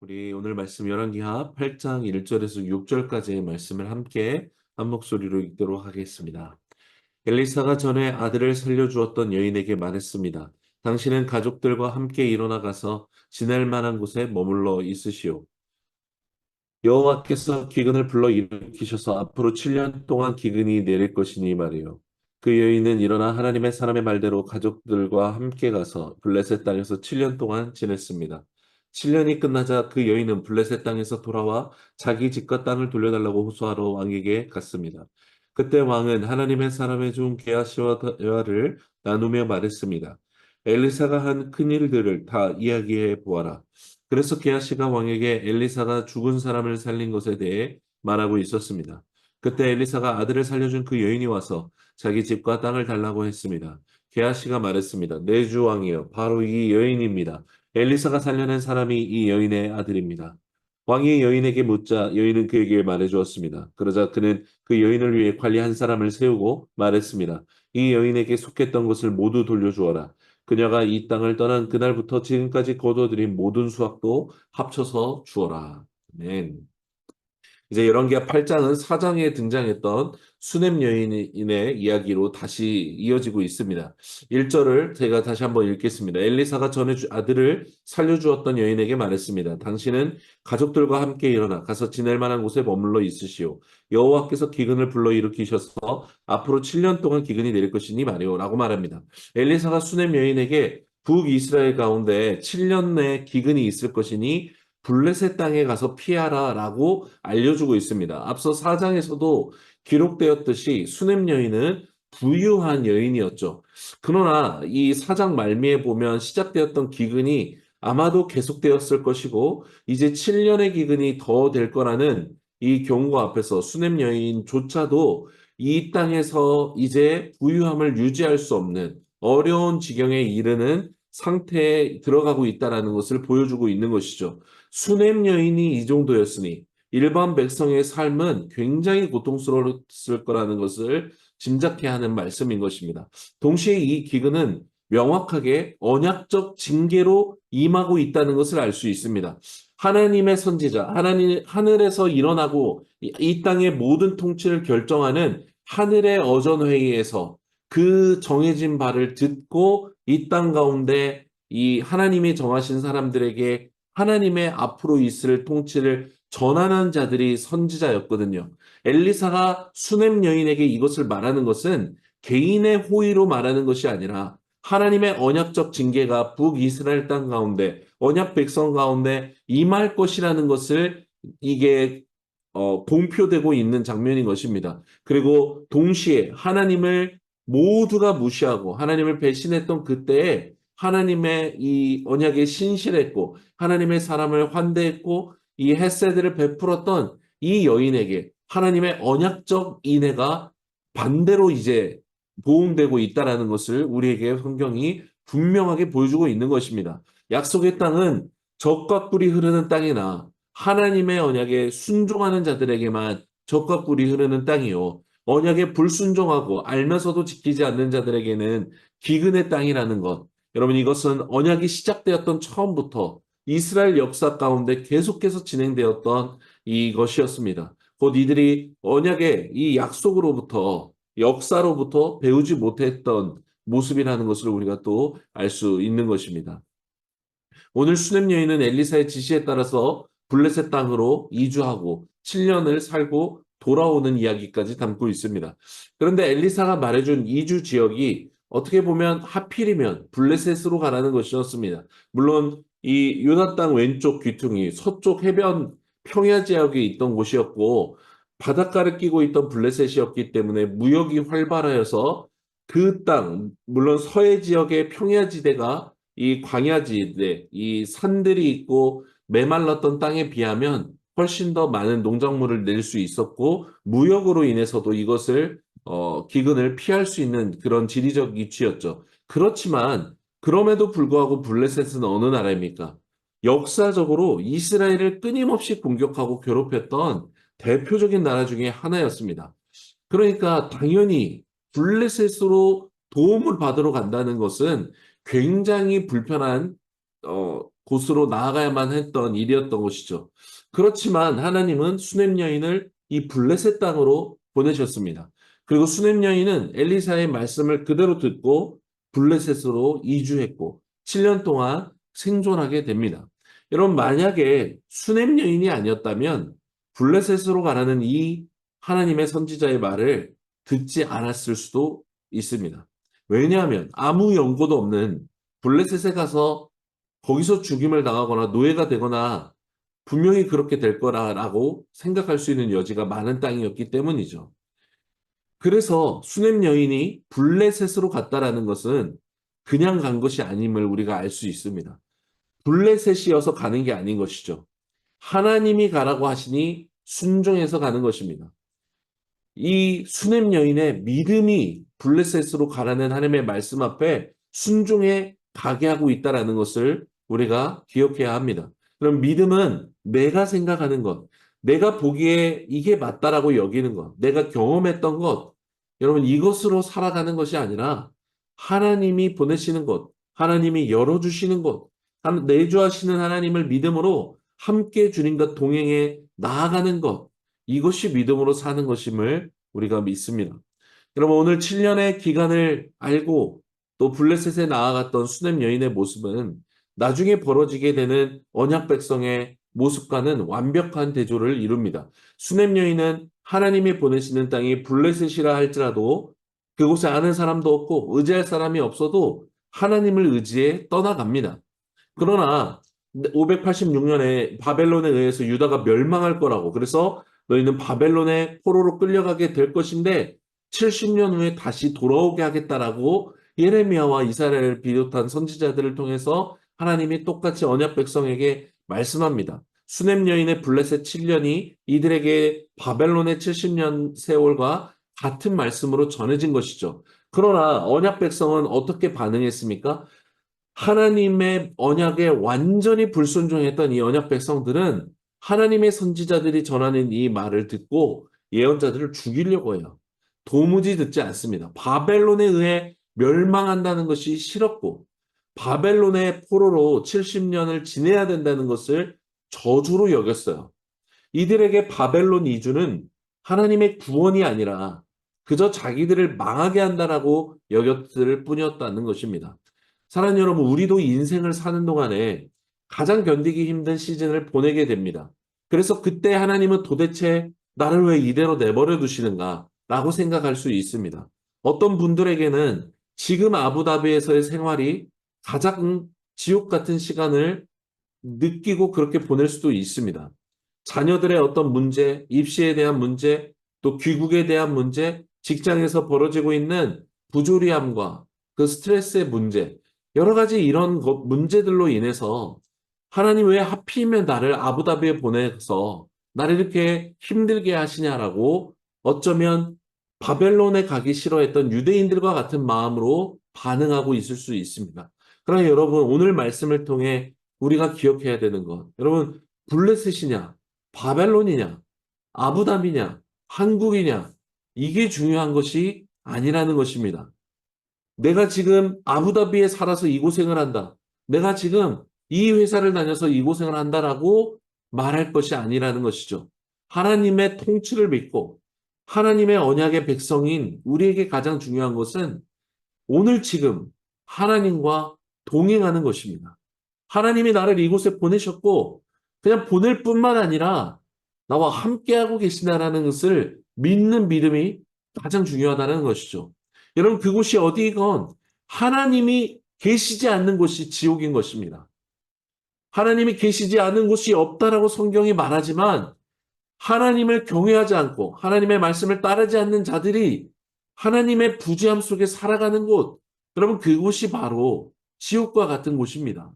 우리 오늘 말씀 열왕기하 8장 1절에서 6절까지의 말씀을 함께 한 목소리로 읽도록 하겠습니다. 엘리사가 전에 아들을 살려주었던 여인에게 말했습니다. 당신은 가족들과 함께 일어나 가서 지낼 만한 곳에 머물러 있으시오. 여호와께서 기근을 불러 일으키셔서 앞으로 7년 동안 기근이 내릴 것이니 말이요. 그 여인은 일어나 하나님의 사람의 말대로 가족들과 함께 가서 블레셋 땅에서 7년 동안 지냈습니다. 7년이 끝나자 그 여인은 블레셋 땅에서 돌아와 자기 집과 땅을 돌려달라고 호소하러 왕에게 갔습니다. 그때 왕은 하나님의 사람의 종 게하시와 대화를 나누며 말했습니다. 엘리사가 한 큰일들을 다 이야기해 보아라. 그래서 게하시가 왕에게 엘리사가 죽은 사람을 살린 것에 대해 말하고 있었습니다. 그때 엘리사가 아들을 살려준 그 여인이 와서 자기 집과 땅을 달라고 했습니다. 게하시가 말했습니다. 내 주 왕이여, 바로 이 여인입니다. 엘리사가 살려낸 사람이 이 여인의 아들입니다. 왕이 여인에게 묻자 여인은 그에게 말해주었습니다. 그러자 그는 그 여인을 위해 관리 한 사람을 세우고 말했습니다. 이 여인에게 속했던 것을 모두 돌려주어라. 그녀가 이 땅을 떠난 그날부터 지금까지 거둬들인 모든 수확도 합쳐서 주어라. 아멘. 이제 열왕기하 8장은 4장에 등장했던 수넴 여인의 이야기로 다시 이어지고 있습니다. 1절을 제가 다시 한번 읽겠습니다. 엘리사가 전에 아들을 살려주었던 여인에게 말했습니다. 당신은 가족들과 함께 일어나 가서 지낼 만한 곳에 머물러 있으시오. 여호와께서 기근을 불러일으키셔서 앞으로 7년 동안 기근이 내릴 것이니 말이오. 라고 말합니다. 엘리사가 수넴 여인에게 북이스라엘 가운데 7년 내 기근이 있을 것이니 블레셋 땅에 가서 피하라라고 알려주고 있습니다. 앞서 4장에서도 기록되었듯이 수넴 여인은 부유한 여인이었죠. 그러나 이 4장 말미에 보면 시작되었던 기근이 아마도 계속되었을 것이고 이제 7년의 기근이 더 될 거라는 이 경고 앞에서 수넴 여인조차도 이 땅에서 이제 부유함을 유지할 수 없는 어려운 지경에 이르는 상태에 들어가고 있다는 것을 보여주고 있는 것이죠. 수넴 여인이 이 정도였으니 일반 백성의 삶은 굉장히 고통스러웠을 거라는 것을 짐작해야 하는 말씀인 것입니다. 동시에 이 기근은 명확하게 언약적 징계로 임하고 있다는 것을 알 수 있습니다. 하나님의 선지자, 하나님 하늘에서 일어나고 이 땅의 모든 통치를 결정하는 하늘의 어전회의에서 그 정해진 바를 듣고 이 땅 가운데 이 하나님이 정하신 사람들에게 하나님의 앞으로 있을 통치를 전하는 자들이 선지자였거든요. 엘리사가 수넴 여인에게 이것을 말하는 것은 개인의 호의로 말하는 것이 아니라 하나님의 언약적 징계가 북이스라엘 땅 가운데 언약 백성 가운데 임할 것이라는 것을 이게 공표되고 있는 장면인 것입니다. 그리고 동시에 하나님을 모두가 무시하고 하나님을 배신했던 그때에 하나님의 이 언약에 신실했고 하나님의 사람을 환대했고 이 헤세드를 베풀었던 이 여인에게 하나님의 언약적 인애가 반대로 이제 보응되고 있다라는 것을 우리에게 성경이 분명하게 보여주고 있는 것입니다. 약속의 땅은 젖과 꿀이 흐르는 땅이나 하나님의 언약에 순종하는 자들에게만 젖과 꿀이 흐르는 땅이요. 언약에 불순종하고 알면서도 지키지 않는 자들에게는 기근의 땅이라는 것. 여러분 이것은 언약이 시작되었던 처음부터 이스라엘 역사 가운데 계속해서 진행되었던 이것이었습니다. 곧 이들이 언약의 이 약속으로부터 역사로부터 배우지 못했던 모습이라는 것을 우리가 또 알 수 있는 것입니다. 오늘 수넴 여인은 엘리사의 지시에 따라서 블레셋 땅으로 이주하고 7년을 살고 돌아오는 이야기까지 담고 있습니다. 그런데 엘리사가 말해준 이주 지역이 어떻게 보면 하필이면 블레셋으로 가라는 것이었습니다. 물론 이 유다 땅 왼쪽 귀퉁이 서쪽 해변 평야 지역에 있던 곳이었고 바닷가를 끼고 있던 블레셋이었기 때문에 무역이 활발하여서 그 땅, 물론 서해 지역의 평야지대가 이 광야지대, 이 산들이 있고 메말랐던 땅에 비하면 훨씬 더 많은 농작물을 낼 수 있었고 무역으로 인해서도 이것을 기근을 피할 수 있는 그런 지리적 위치였죠. 그렇지만 그럼에도 불구하고 블레셋은 어느 나라입니까? 역사적으로 이스라엘을 끊임없이 공격하고 괴롭혔던 대표적인 나라 중에 하나였습니다. 그러니까 당연히 블레셋으로 도움을 받으러 간다는 것은 굉장히 불편한 곳으로 나아가야만 했던 일이었던 것이죠. 그렇지만 하나님은 수넴 여인을 이 블레셋 땅으로 보내셨습니다. 그리고 수넴 여인은 엘리사의 말씀을 그대로 듣고 블레셋으로 이주했고 7년 동안 생존하게 됩니다. 여러분, 만약에 수넴 여인이 아니었다면 블레셋으로 가라는 이 하나님의 선지자의 말을 듣지 않았을 수도 있습니다. 왜냐하면 아무 연고도 없는 블레셋에 가서 거기서 죽임을 당하거나 노예가 되거나 분명히 그렇게 될 거라고 생각할 수 있는 여지가 많은 땅이었기 때문이죠. 그래서 수넴 여인이 블레셋으로 갔다라는 것은 그냥 간 것이 아님을 우리가 알 수 있습니다. 블레셋이어서 가는 게 아닌 것이죠. 하나님이 가라고 하시니 순종해서 가는 것입니다. 이 수넴 여인의 믿음이 블레셋으로 가라는 하나님의 말씀 앞에 순종해 가게 하고 있다는 것을 우리가 기억해야 합니다. 그럼 믿음은 내가 생각하는 것, 내가 보기에 이게 맞다라고 여기는 것, 내가 경험했던 것, 여러분 이것으로 살아가는 것이 아니라 하나님이 보내시는 것, 하나님이 열어주시는 것, 내주하시는 하나님을 믿음으로 함께 주님과 동행해 나아가는 것, 이것이 믿음으로 사는 것임을 우리가 믿습니다. 여러분, 오늘 7년의 기간을 알고 또 블레셋에 나아갔던 수넴 여인의 모습은 나중에 벌어지게 되는 언약 백성의 모습과는 완벽한 대조를 이룹니다. 수넴 여인은 하나님이 보내시는 땅이 블레셋이라 할지라도 그곳에 아는 사람도 없고 의지할 사람이 없어도 하나님을 의지해 떠나갑니다. 그러나 586년에 바벨론에 의해서 유다가 멸망할 거라고, 그래서 너희는 바벨론의 포로로 끌려가게 될 것인데 70년 후에 다시 돌아오게 하겠다라고 예레미야와 이사야를 비롯한 선지자들을 통해서 하나님이 똑같이 언약 백성에게 말씀합니다. 수넴 여인의 블레셋 7년이 이들에게 바벨론의 70년 세월과 같은 말씀으로 전해진 것이죠. 그러나 언약 백성은 어떻게 반응했습니까? 하나님의 언약에 완전히 불순종했던 이 언약 백성들은 하나님의 선지자들이 전하는 이 말을 듣고 예언자들을 죽이려고 해요. 도무지 듣지 않습니다. 바벨론에 의해 멸망한다는 것이 싫었고 바벨론의 포로로 70년을 지내야 된다는 것을 저주로 여겼어요. 이들에게 바벨론 이주는 하나님의 구원이 아니라 그저 자기들을 망하게 한다라고 여겼을 뿐이었다는 것입니다. 사랑하는 여러분, 우리도 인생을 사는 동안에 가장 견디기 힘든 시즌을 보내게 됩니다. 그래서 그때 하나님은 도대체 나를 왜 이대로 내버려 두시는가 라고 생각할 수 있습니다. 어떤 분들에게는 지금 아부다비에서의 생활이 가장 지옥 같은 시간을 느끼고 그렇게 보낼 수도 있습니다. 자녀들의 어떤 문제, 입시에 대한 문제, 또 귀국에 대한 문제, 직장에서 벌어지고 있는 부조리함과 그 스트레스의 문제, 여러 가지 이런 문제들로 인해서 하나님 왜 하필이면 나를 아부다비에 보내서 나를 이렇게 힘들게 하시냐라고 어쩌면 바벨론에 가기 싫어했던 유대인들과 같은 마음으로 반응하고 있을 수 있습니다. 그러나 여러분, 오늘 말씀을 통해 우리가 기억해야 되는 것, 여러분, 블레셋이냐, 바벨론이냐, 아부다비냐, 한국이냐, 이게 중요한 것이 아니라는 것입니다. 내가 지금 아부다비에 살아서 이 고생을 한다. 내가 지금 이 회사를 다녀서 이 고생을 한다라고 말할 것이 아니라는 것이죠. 하나님의 통치를 믿고 하나님의 언약의 백성인 우리에게 가장 중요한 것은 오늘 지금 하나님과 동행하는 것입니다. 하나님이 나를 이곳에 보내셨고 그냥 보낼 뿐만 아니라 나와 함께하고 계시다라는 것을 믿는 믿음이 가장 중요하다는 것이죠. 여러분, 그곳이 어디건 하나님이 계시지 않는 곳이 지옥인 것입니다. 하나님이 계시지 않은 곳이 없다라고 성경이 말하지만 하나님을 경외하지 않고 하나님의 말씀을 따르지 않는 자들이 하나님의 부지함 속에 살아가는 곳, 여러분 그곳이 바로 지옥과 같은 곳입니다.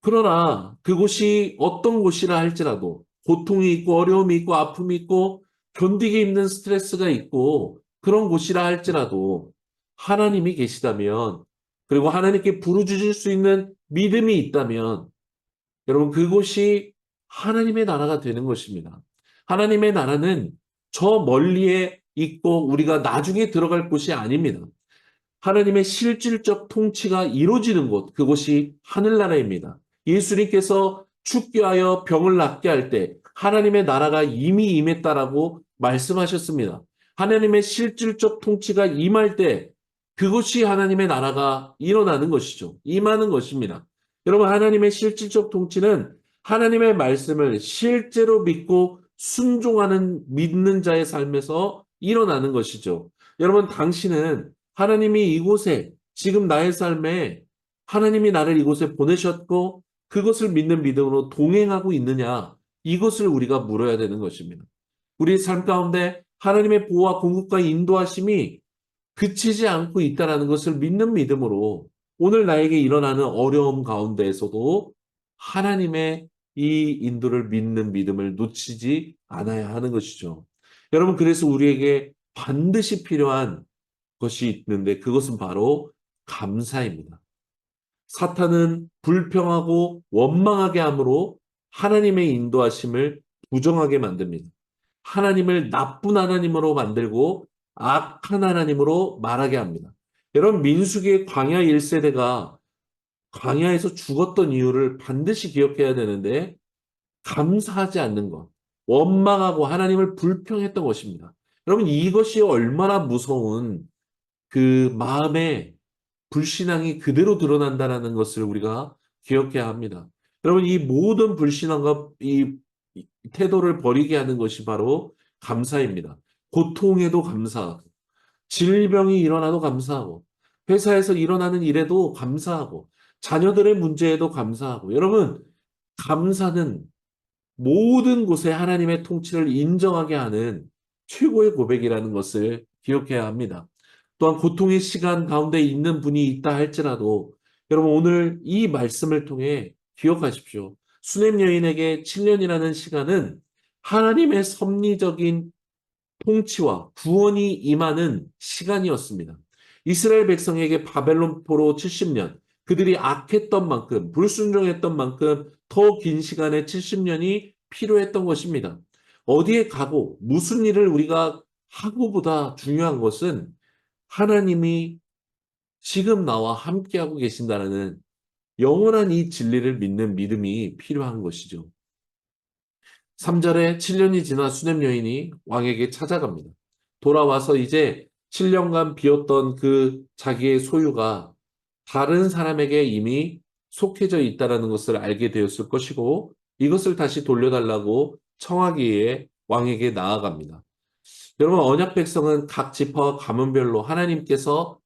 그러나 그곳이 어떤 곳이라 할지라도 고통이 있고 어려움이 있고 아픔이 있고 견디기 힘든 스트레스가 있고 그런 곳이라 할지라도 하나님이 계시다면, 그리고 하나님께 부르짖을 수 있는 믿음이 있다면 여러분 그곳이 하나님의 나라가 되는 것입니다. 하나님의 나라는 저 멀리에 있고 우리가 나중에 들어갈 곳이 아닙니다. 하나님의 실질적 통치가 이루어지는 곳, 그곳이 하늘나라입니다. 예수님께서 죽게 하여 병을 낫게 할 때 하나님의 나라가 이미 임했다라고 말씀하셨습니다. 하나님의 실질적 통치가 임할 때 그것이 하나님의 나라가 일어나는 것이죠. 임하는 것입니다. 여러분, 하나님의 실질적 통치는 하나님의 말씀을 실제로 믿고 순종하는 믿는 자의 삶에서 일어나는 것이죠. 여러분, 당신은 하나님이 이곳에 지금 나의 삶에 하나님이 나를 이곳에 보내셨고 그것을 믿는 믿음으로 동행하고 있느냐? 이것을 우리가 물어야 되는 것입니다. 우리 삶 가운데 하나님의 보호와 공급과 인도하심이 그치지 않고 있다는 것을 믿는 믿음으로 오늘 나에게 일어나는 어려움 가운데에서도 하나님의 이 인도를 믿는 믿음을 놓치지 않아야 하는 것이죠. 여러분, 그래서 우리에게 반드시 필요한 것이 있는데 그것은 바로 감사입니다. 사탄은 불평하고 원망하게 함으로 하나님의 인도하심을 부정하게 만듭니다. 하나님을 나쁜 하나님으로 만들고 악한 하나님으로 말하게 합니다. 여러분, 민수기의 광야 1세대가 광야에서 죽었던 이유를 반드시 기억해야 되는데 감사하지 않는 것, 원망하고 하나님을 불평했던 것입니다. 여러분, 이것이 얼마나 무서운 그 마음의 불신앙이 그대로 드러난다는 것을 우리가 기억해야 합니다. 여러분, 이 모든 불신앙과 이 태도를 버리게 하는 것이 바로 감사입니다. 고통에도 감사하고, 질병이 일어나도 감사하고, 회사에서 일어나는 일에도 감사하고, 자녀들의 문제에도 감사하고, 여러분, 감사는 모든 곳에 하나님의 통치를 인정하게 하는 최고의 고백이라는 것을 기억해야 합니다. 또한 고통의 시간 가운데 있는 분이 있다 할지라도 여러분 오늘 이 말씀을 통해 기억하십시오. 수냄 여인에게 7년이라는 시간은 하나님의 섭리적인 통치와 구원이 임하는 시간이었습니다. 이스라엘 백성에게 바벨론 포로 70년, 그들이 악했던 만큼, 불순종했던 만큼 더 긴 시간의 70년이 필요했던 것입니다. 어디에 가고 무슨 일을 우리가 하고보다 중요한 것은 하나님이 지금 나와 함께하고 계신다는 영원한 이 진리를 믿는 믿음이 필요한 것이죠. 3절에 7년이 지나 수냄 여인이 왕에게 찾아갑니다. 돌아와서 이제 7년간 비었던 그 자기의 소유가 다른 사람에게 이미 속해져 있다는 것을 알게 되었을 것이고 이것을 다시 돌려달라고 청하기에 왕에게 나아갑니다. 여러분, 언약 백성은 각 지파와 가문별로 하나님께서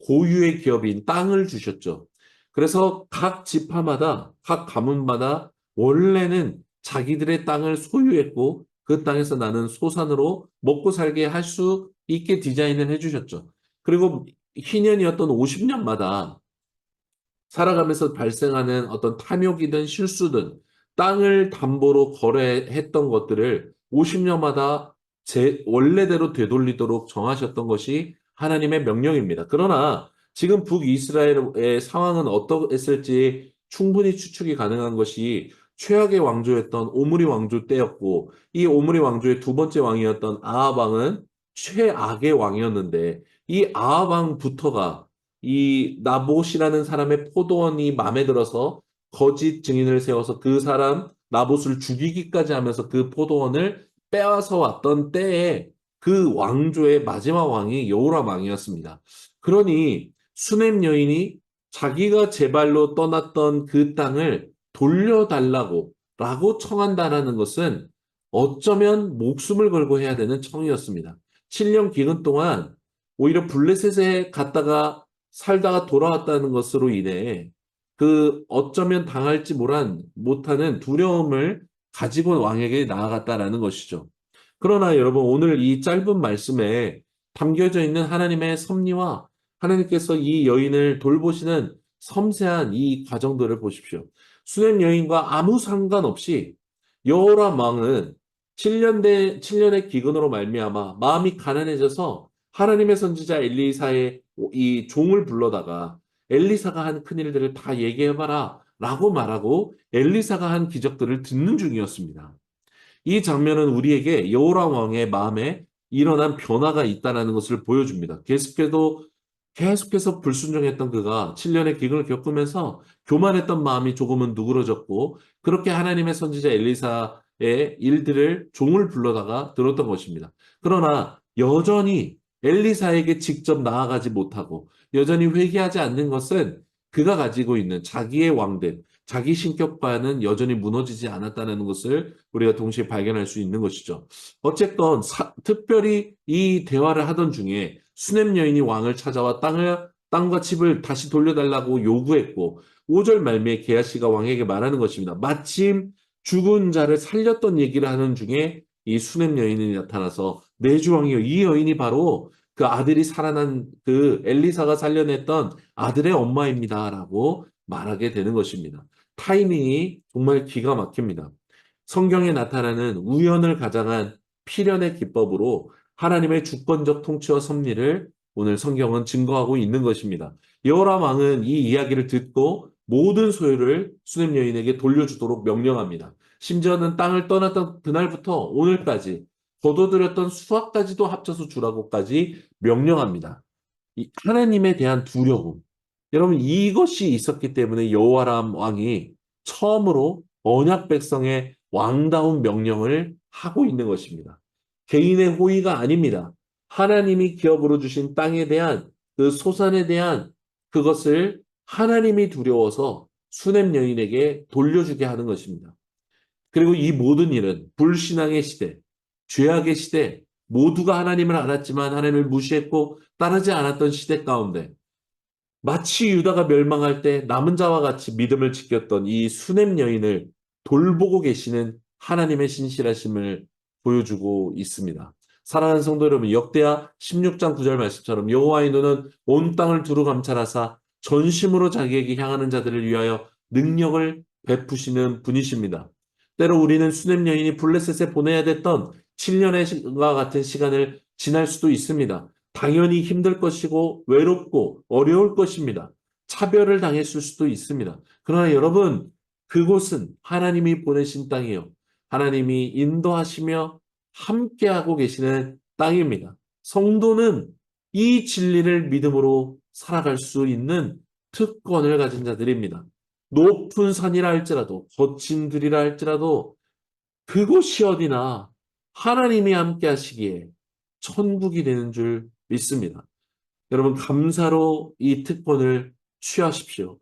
고유의 기업인 땅을 주셨죠. 그래서 각 지파마다, 각 가문마다 원래는 자기들의 땅을 소유했고 그 땅에서 나는 소산으로 먹고 살게 할 수 있게 디자인을 해주셨죠. 그리고 희년이었던 50년마다 살아가면서 발생하는 어떤 탐욕이든 실수든 땅을 담보로 거래했던 것들을 50년마다 제 원래대로 되돌리도록 정하셨던 것이 하나님의 명령입니다. 그러나 지금 북이스라엘의 상황은 어떠했을지 충분히 추측이 가능한 것이 최악의 왕조였던 오므리 왕조 때였고 이 오므리 왕조의 두 번째 왕이었던 아합 왕은 최악의 왕이었는데 이 아합 왕부터가 이 나봇이라는 사람의 포도원이 마음에 들어서 거짓 증인을 세워서 그 사람 나봇을 죽이기까지 하면서 그 포도원을 빼앗아 왔던 때에 그 왕조의 마지막 왕이 여호람 왕이었습니다. 그러니 수냄 여인이 자기가 제 발로 떠났던 그 땅을 돌려달라고 라고 청한다라는 것은 어쩌면 목숨을 걸고 해야 되는 청이었습니다. 7년 기간 동안 오히려 블레셋에 갔다가 살다가 돌아왔다는 것으로 인해 그 어쩌면 당할지 못하는 두려움을 가지고 왕에게 나아갔다라는 것이죠. 그러나 여러분 오늘 이 짧은 말씀에 담겨져 있는 하나님의 섭리와 하나님께서 이 여인을 돌보시는 섬세한 이 과정들을 보십시오. 수냄 여인과 아무 상관없이 여호람 왕은 7년의 기근으로 말미암아 마음이 가난해져서 하나님의 선지자 엘리사의 이 종을 불러다가 엘리사가 한 큰일들을 다 얘기해봐라 라고 말하고 엘리사가 한 기적들을 듣는 중이었습니다. 이 장면은 우리에게 여호람 왕의 마음에 일어난 변화가 있다는 것을 보여줍니다. 계속해서 불순종했던 그가 7년의 기근을 겪으면서 교만했던 마음이 조금은 누그러졌고 그렇게 하나님의 선지자 엘리사의 일들을 종을 불러다가 들었던 것입니다. 그러나 여전히 엘리사에게 직접 나아가지 못하고 여전히 회개하지 않는 것은 그가 가지고 있는 자기의 왕됨, 자기 신격과는 여전히 무너지지 않았다는 것을 우리가 동시에 발견할 수 있는 것이죠. 어쨌건 특별히 이 대화를 하던 중에 수넴 여인이 왕을 찾아와 땅과 집을 다시 돌려달라고 요구했고 5절 말미에 게하시가 왕에게 말하는 것입니다. 마침 죽은 자를 살렸던 얘기를 하는 중에 이 수넴 여인이 나타나서 내 주 왕이여 이 여인이 바로 그 아들이 살아난 그 엘리사가 살려냈던 아들의 엄마입니다라고 말하게 되는 것입니다. 타이밍이 정말 기가 막힙니다. 성경에 나타나는 우연을 가장한 필연의 기법으로 하나님의 주권적 통치와 섭리를 오늘 성경은 증거하고 있는 것입니다. 여호람 왕은 이 이야기를 듣고 모든 소유를 수넴 여인에게 돌려주도록 명령합니다. 심지어는 땅을 떠났던 그날부터 오늘까지 거둬들였던 수확까지도 합쳐서 주라고까지 명령합니다. 이 하나님에 대한 두려움. 여러분 이것이 있었기 때문에 여호와람 왕이 처음으로 언약 백성의 왕다운 명령을 하고 있는 것입니다. 개인의 호의가 아닙니다. 하나님이 기업으로 주신 땅에 대한 그 소산에 대한 그것을 하나님이 두려워서 수넴 여인에게 돌려주게 하는 것입니다. 그리고 이 모든 일은 불신앙의 시대, 죄악의 시대, 모두가 하나님을 알았지만 하나님을 무시했고 따르지 않았던 시대 가운데 마치 유다가 멸망할 때 남은 자와 같이 믿음을 지켰던 이 수넴 여인을 돌보고 계시는 하나님의 신실하심을 보여주고 있습니다. 사랑하는 성도 여러분, 역대하 16장 9절 말씀처럼 여호와의 눈은 온 땅을 두루 감찰하사 전심으로 자기에게 향하는 자들을 위하여 능력을 베푸시는 분이십니다. 때로 우리는 수넴 여인이 블레셋에 보내야 됐던 7년과 같은 시간을 지날 수도 있습니다. 당연히 힘들 것이고 외롭고 어려울 것입니다. 차별을 당했을 수도 있습니다. 그러나 여러분, 그곳은 하나님이 보내신 땅이요. 하나님이 인도하시며 함께하고 계시는 땅입니다. 성도는 이 진리를 믿음으로 살아갈 수 있는 특권을 가진 자들입니다. 높은 산이라 할지라도, 거친 들이라 할지라도, 그곳이 어디나 하나님이 함께 하시기에 천국이 되는 줄 믿습니다. 여러분, 감사로 이 특권을 취하십시오.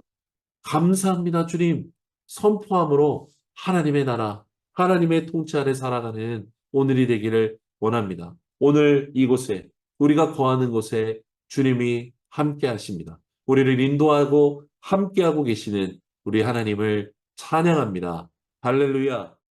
감사합니다, 주님. 선포함으로 하나님의 나라, 하나님의 통치 아래 살아가는 오늘이 되기를 원합니다. 오늘 이곳에, 우리가 거하는 곳에 주님이 함께 하십니다. 우리를 인도하고 함께하고 계시는 우리 하나님을 찬양합니다. 할렐루야.